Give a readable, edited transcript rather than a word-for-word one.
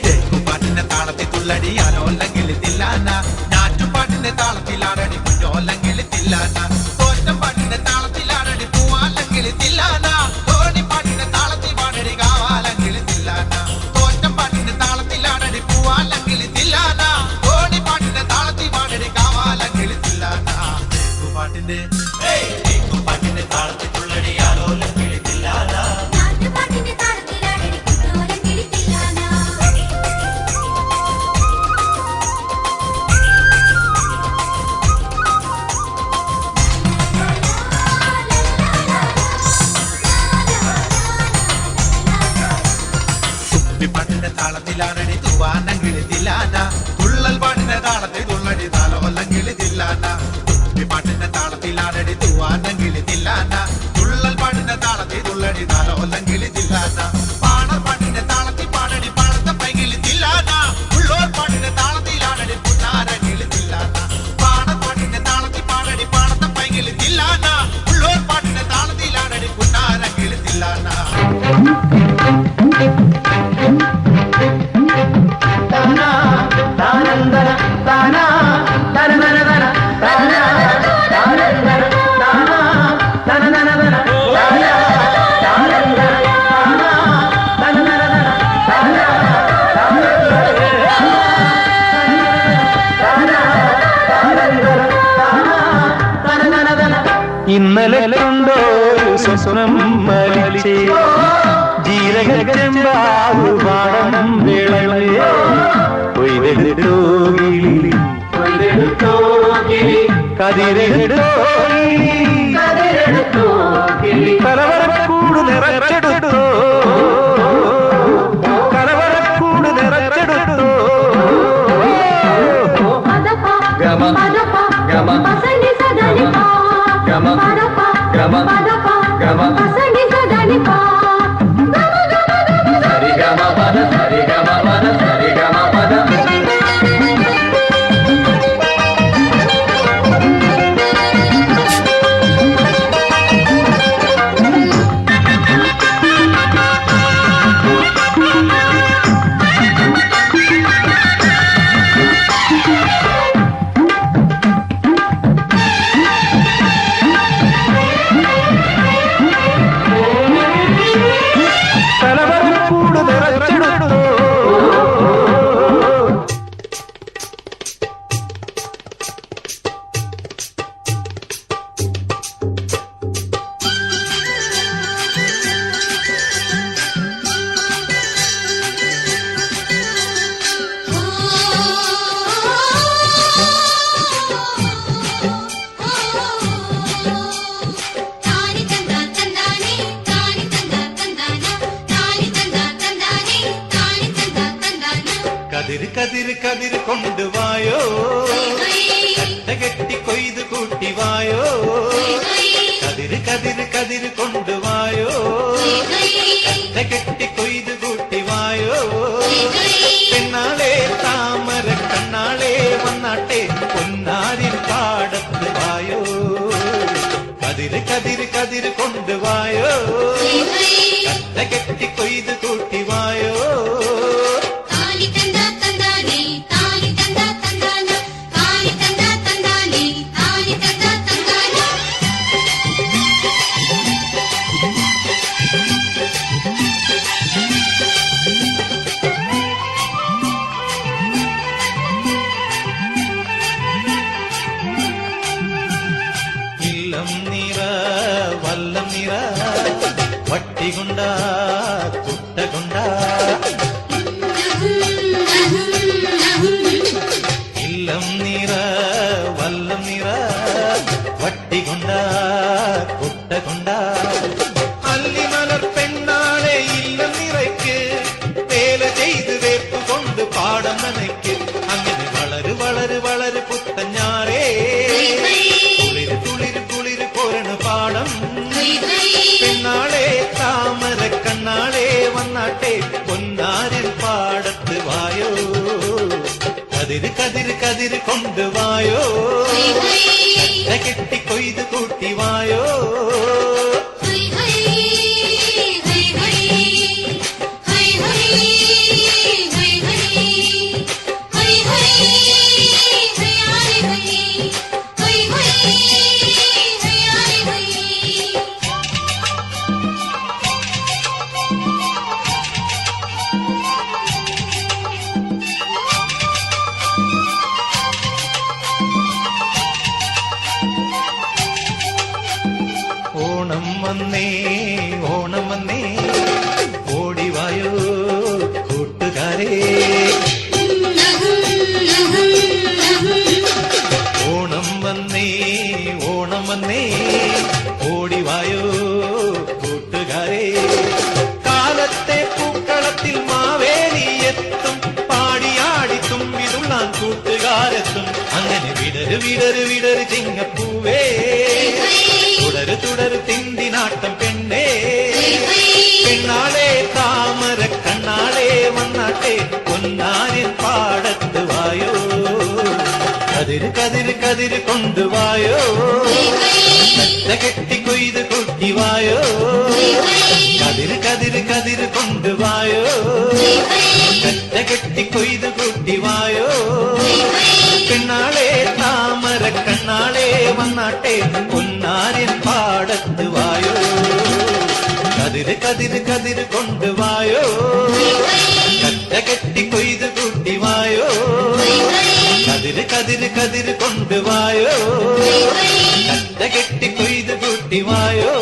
തെക്കുപാട്ടിന്റെ താളത്തിൽ തുള്ളടിയാലോ അല്ലെങ്കിൽ തില്ലാന ഞാറ്റുപാട്ടിന്റെ താളത്തിലാടടി കുഞ്ഞോ അല്ലെങ്കിൽ തില്ലാന തോറ്റം പാട്ടിന്റെ താളത്തിലാടടി പൂവാല്ലെങ്കിൽ തില്ലാന തോണിപ്പാട്ടിന്റെ താളത്തിൽ പാടടി കാവാലെങ്കിൽ തില്ലാന തോറ്റം പാട്ടിന്റെ താളത്തിലാടടി പൂവാല്ലെങ്കിൽ തില്ലാന തോണിപ്പാട്ടിന്റെ താളത്തിൽ പാടടി കാവാലെങ്കിൽ തില്ലാന തെക്കുപാട്ടിന്റെ താളത്തിൽ തുള്ളടിയാലോ അല്ലെങ്കിൽ തില്ലാന പാട്ടിന്റെ താളത്തിലാണടി തൂവാനെങ്കിൽ തില്ലാന തുള്ളൽ പാട്ടിന്റെ താളത്തിൽ തുള്ളടി താലോല്ലെങ്കിൽ തില്ലാന പാട്ടിന്റെ താളത്തിലാണടി തൂവാനെങ്കിൽ തില്ലാന തുള്ളൽ പാട്ടിന്റെ താളത്തിൽ തുള്ളടി താലോല്ലെങ്കിൽ തില്ലാന പാണർ പാട്ടിന്റെ താളത്തിൽ പാടടി പാടത്ത പൈകിൽ തില്ലാന ഉള്ളോർ പാട്ടിന്റെ താളത്തിലാണടി പുന്നാരെങ്കിൽ തില്ലാന പാണർ പാട്ടിന്റെ താളത്തിൽ പാടടി പാടത്ത പൈകിൽ തില്ലാന ഉള്ളോർ പാട്ടിന്റെ താളത്തിലാണടി പുന്നാരെങ്കിൽ തില്ലാന ഇന്നലെ കണ്ടോ സ്വപ്നം മലിച്ചേ ജീരകച്ചെമ്പാവു പാടം വേളയെ കൊയ്തെടുത്തോ കതിരെടുത്തോ കലവറക്കൂട് നിറച്ചെടുത്തോ കലവറക്കൂട് നിറച്ചെടുത്തോ ഗമ ഗമ ഗമ ഗമ ഗമ സരി ഗമ പദ സരി ഗമ പദ സരി ഗമ പദ കതിര് കതിര് കൊണ്ടുവായോ കെട്ടി കൊയ്ത് കൂട്ടിവായോ കതിര് കതിര് കതിര് കൊണ്ടുവായോ കെട്ടി കൊയ്ത് കൂട്ടിവായോ പെണ്ണാളെ താമര കണ്ണാളെ വന്നാട്ടെ പൊന്നാരിൽ പാടത്ത് വായോ കതിര് കതിര് കതിര് കൊണ്ടുവായോ കെട്ടി കൊയ്ത് കൂട്ടിവായോ വല്ലം നിറ വട്ടികൊണ്ട കുട്ടകൊണ്ട ഇല്ലം നിറ വല്ലം നിറ വട്ടികൊണ്ട കുട്ടകൊണ്ട അല്ലിമലർ പെണ്ണാളെ ഇല്ലം നിറയ്ക്ക് വേല ചെയ്ത് വേപ്പ് കൊണ്ട് പാടം നനയ്ക്ക് അങ്ങനെ വളര് വളര് വളര് പുത്തഞ്ഞാറേ കുളിര് കുളിര് കുളിര് കൊരണ പാടം പെണ്ണാളെ താമര കണ്ണാളെ വന്നാട്ടെ പൊന്നാരിൽ പാടത്ത് വായോ കതിര് കതിര് കതിര് കൊണ്ടുവായോ കെട്ടി കൊയ്ത് കൂട്ടിവായോ വന്നേ ഓണം വന്നേ ഓടിവായോ കൂട്ടുകാരേ ഓണം വന്നേ ഓടിവായോ കൂട്ടുകാരേ കാലത്തെ പൂക്കളത്തിൽ മാവേലി എത്തും പാടിയാടി തുമ്പിതുള്ളാൻ കൂട്ടുകാരെത്തും അങ്ങനെ വിടര് വിടര് വിടര് ചിങ്ങപ്പൂവേ തുടര് തുടര് തിന്തിനാട്ടം പെണ്ണേ പെണ്ണാളെ താമര കണ്ണാളെ വന്നാട്ടെ പൊന്നാരിൻ പാടത്ത് വായോ കതിര് കതിര് കതിര് കൊണ്ടുവായോ കറ്റ കെട്ടി കൊയ്ത് കൂട്ടിവായോ കതിര് കതിര് കതിര് കൊണ്ടുവായോ കറ്റ കെട്ടി കൊയ്ത് കൂട്ടിവായോ പെണ്ണാളെ താമര കണ്ണാളെ വന്നാട്ടെ പൊന്നാരിൻ പാടത്ത് വായോ കതിര് കതിര് കതിര് കൊണ്ടുവായോ കറ്റ കെട്ടി കൊയ്ത് കൂട്ടിവായോ കതിര് കതിര് കതിര് കൊണ്ടുവായോ കറ്റ കെട്ടി കൊയ്ത് കൂട്ടിവായോ